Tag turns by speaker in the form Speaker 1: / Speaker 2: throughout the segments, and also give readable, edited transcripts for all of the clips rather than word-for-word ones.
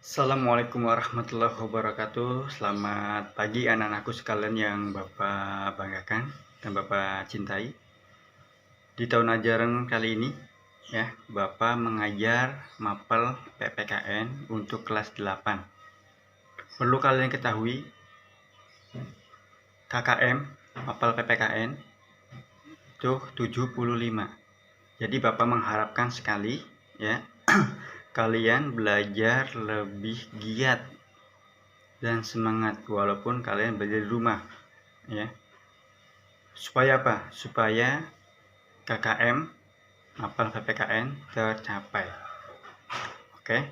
Speaker 1: Assalamualaikum warahmatullahi wabarakatuh. Selamat pagi anak-anakku sekalian yang Bapak banggakan dan Bapak cintai. Di tahun ajaran kali ini ya, Bapak mengajar mapel PPKN untuk kelas 8. Perlu kalian ketahui, KKM mapel PPKN itu 75. Jadi Bapak mengharapkan sekali ya kalian belajar lebih giat dan semangat walaupun kalian belajar di rumah ya. Supaya apa? Supaya KKM mapel PPKN tercapai. Oke,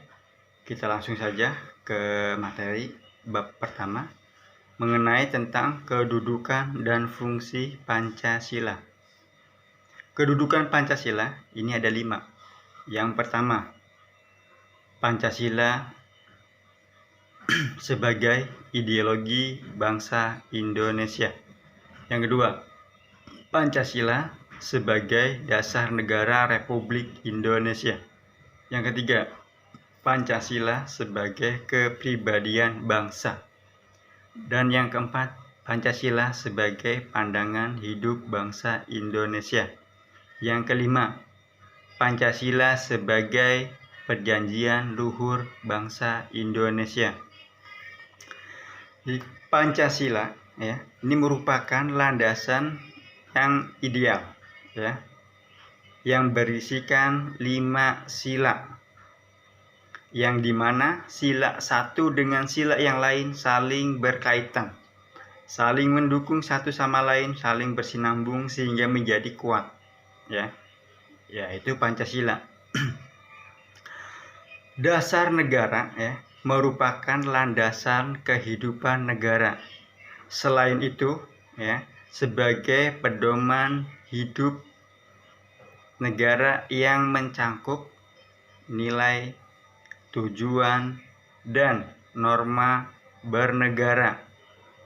Speaker 1: kita langsung saja ke materi bab pertama mengenai tentang kedudukan dan fungsi Pancasila. Kedudukan Pancasila ini ada 5. Yang pertama, Pancasila sebagai ideologi bangsa Indonesia. Yang kedua, Pancasila sebagai dasar negara Republik Indonesia. Yang ketiga, Pancasila sebagai kepribadian bangsa. Dan yang keempat, Pancasila sebagai pandangan hidup bangsa Indonesia. Yang kelima, Pancasila sebagai perjanjian luhur bangsa Indonesia. Di Pancasila ya, ini merupakan landasan yang ideal ya, yang berisikan 5 sila, yang dimana sila satu dengan sila yang lain saling berkaitan, saling mendukung satu sama lain, saling bersinambung sehingga menjadi kuat ya, yaitu Pancasila. Dasar negara ya, merupakan landasan kehidupan negara. Selain itu ya, sebagai pedoman hidup negara yang mencangkup nilai, tujuan, dan norma bernegara,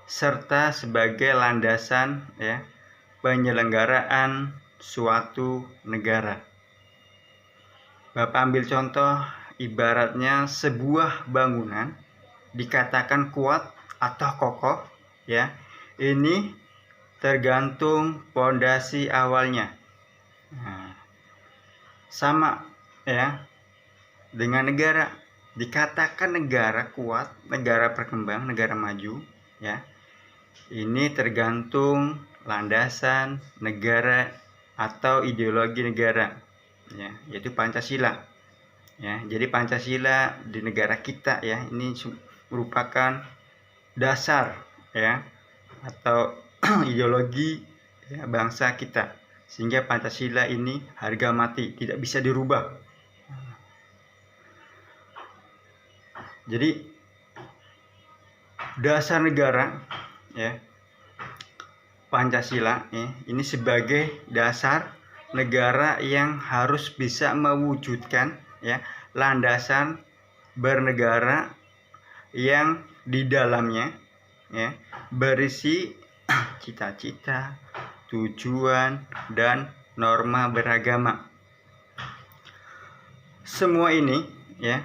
Speaker 1: serta sebagai landasan ya, penyelenggaraan suatu negara. Bapak ambil contoh, ibaratnya sebuah bangunan dikatakan kuat atau kokoh ya, ini tergantung pondasi awalnya. Nah, sama ya dengan negara, dikatakan negara kuat, negara berkembang, negara maju ya, ini tergantung landasan negara atau ideologi negara ya, yaitu Pancasila ya. Jadi Pancasila di negara kita ya, ini merupakan dasar ya atau ideologi ya, bangsa kita, sehingga Pancasila ini harga mati, tidak bisa dirubah. Jadi dasar negara ya, Pancasila ya, ini sebagai dasar negara yang harus bisa mewujudkan ya landasan bernegara yang di dalamnya ya berisi cita-cita, tujuan, dan norma beragama. Semua ini ya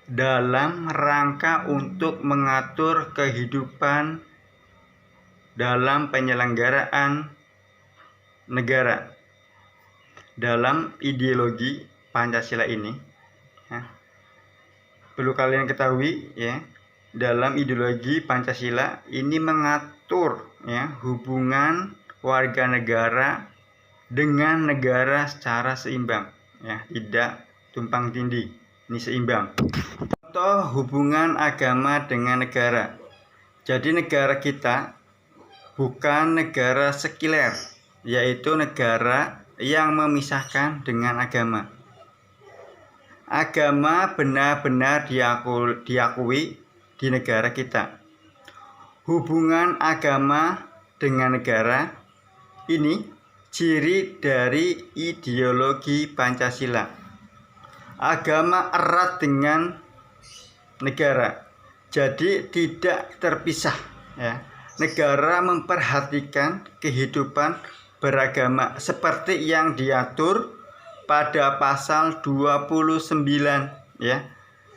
Speaker 1: dalam rangka untuk mengatur kehidupan dalam penyelenggaraan negara. Dalam ideologi Pancasila ini ya, perlu kalian ketahui ya, dalam ideologi Pancasila ini mengatur ya hubungan warga negara dengan negara secara seimbang ya, tidak tumpang tindih, ini seimbang. Contoh hubungan agama dengan negara. Jadi negara kita bukan negara sekuler, yaitu negara yang memisahkan dengan agama. Agama benar-benar diakui di negara kita. Hubungan agama dengan negara ini ciri dari ideologi Pancasila. Agama erat dengan negara, jadi tidak terpisah ya. Negara memperhatikan kehidupan beragama seperti yang diatur pada pasal 29 ya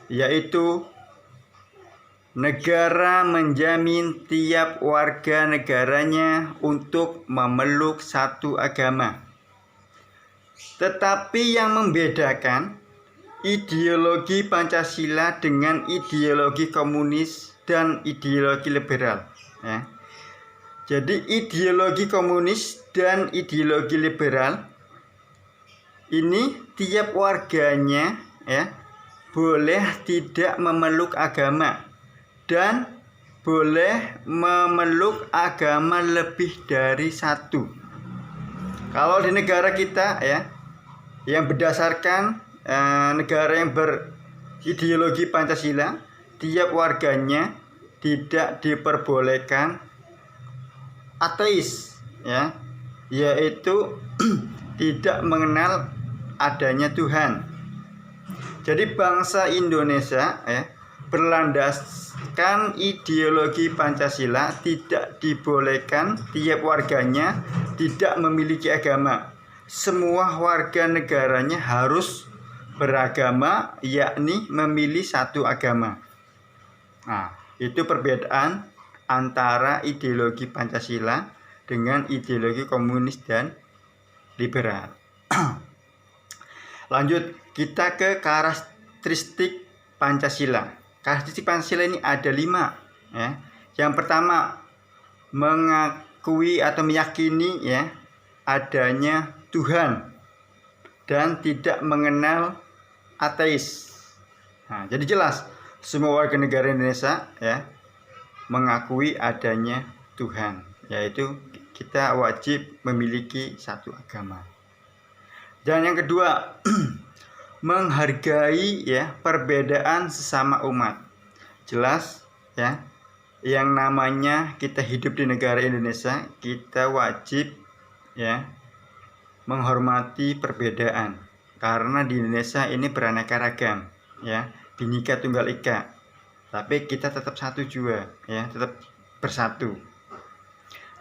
Speaker 1: yaitu negara menjamin tiap warga negaranya untuk memeluk satu agama. Tetapi yang membedakan ideologi Pancasila dengan ideologi komunis dan ideologi liberal, ya. Jadi ideologi komunis dan ideologi liberal ini tiap warganya, ya, boleh tidak memeluk agama dan boleh memeluk agama lebih dari satu. Kalau di negara kita, ya, yang berdasarkan negara yang berideologi Pancasila, tiap warganya tidak diperbolehkan ateis, ya, yaitu tidak mengenal adanya Tuhan. Jadi bangsa Indonesia, ya, berlandaskan ideologi Pancasila, tidak dibolehkan tiap warganya tidak memiliki agama. Semua warga negaranya harus beragama, yakni memilih satu agama. Nah, itu perbedaan antara ideologi Pancasila dengan ideologi komunis dan liberal. Lanjut, kita ke karakteristik Pancasila. Karakteristik Pancasila ini ada 5, ya. Yang pertama, mengakui atau meyakini, ya, adanya Tuhan dan tidak mengenal ateis. Nah, jadi jelas semua warga negara Indonesia, ya, mengakui adanya Tuhan, yaitu kita wajib memiliki satu agama. Dan yang kedua, menghargai, ya, perbedaan sesama umat. Jelas, ya, yang namanya kita hidup di negara Indonesia, kita wajib, ya, menghormati perbedaan, karena di Indonesia ini beraneka ragam, ya, Bhinneka Tunggal Ika. Tapi kita tetap satu juga, ya, tetap bersatu.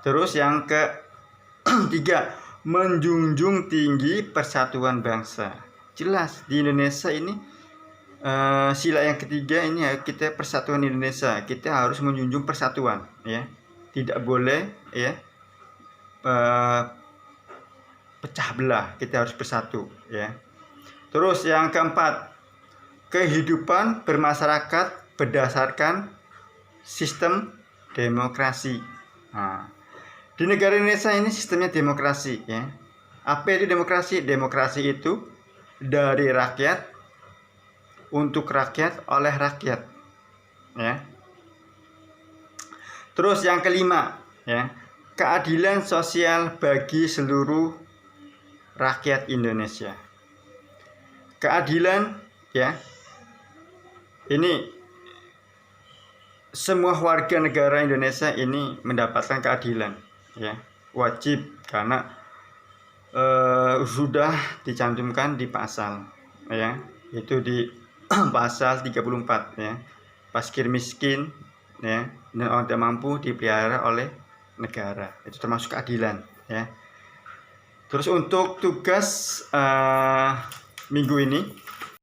Speaker 1: Terus yang ketiga, menjunjung tinggi persatuan bangsa. Jelas di Indonesia ini sila yang ketiga ini, ya, kita persatuan Indonesia. Kita harus menjunjung persatuan, ya. Tidak boleh, ya, pecah belah. Kita harus bersatu, ya. Terus yang keempat, kehidupan bermasyarakat berdasarkan sistem demokrasi. Nah, di negara Indonesia ini sistemnya demokrasi, ya. Apa itu demokrasi? Demokrasi itu dari rakyat, untuk rakyat, oleh rakyat, ya. Terus yang kelima, ya, keadilan sosial bagi seluruh rakyat Indonesia. Keadilan, ya, ini semua warga negara Indonesia ini mendapatkan keadilan, ya, wajib, karena sudah dicantumkan di pasal, ya, itu di pasal 34, ya, fakir miskin, ya, dan orang tidak mampu dipelihara oleh negara, itu termasuk keadilan, ya. Terus untuk tugas minggu ini,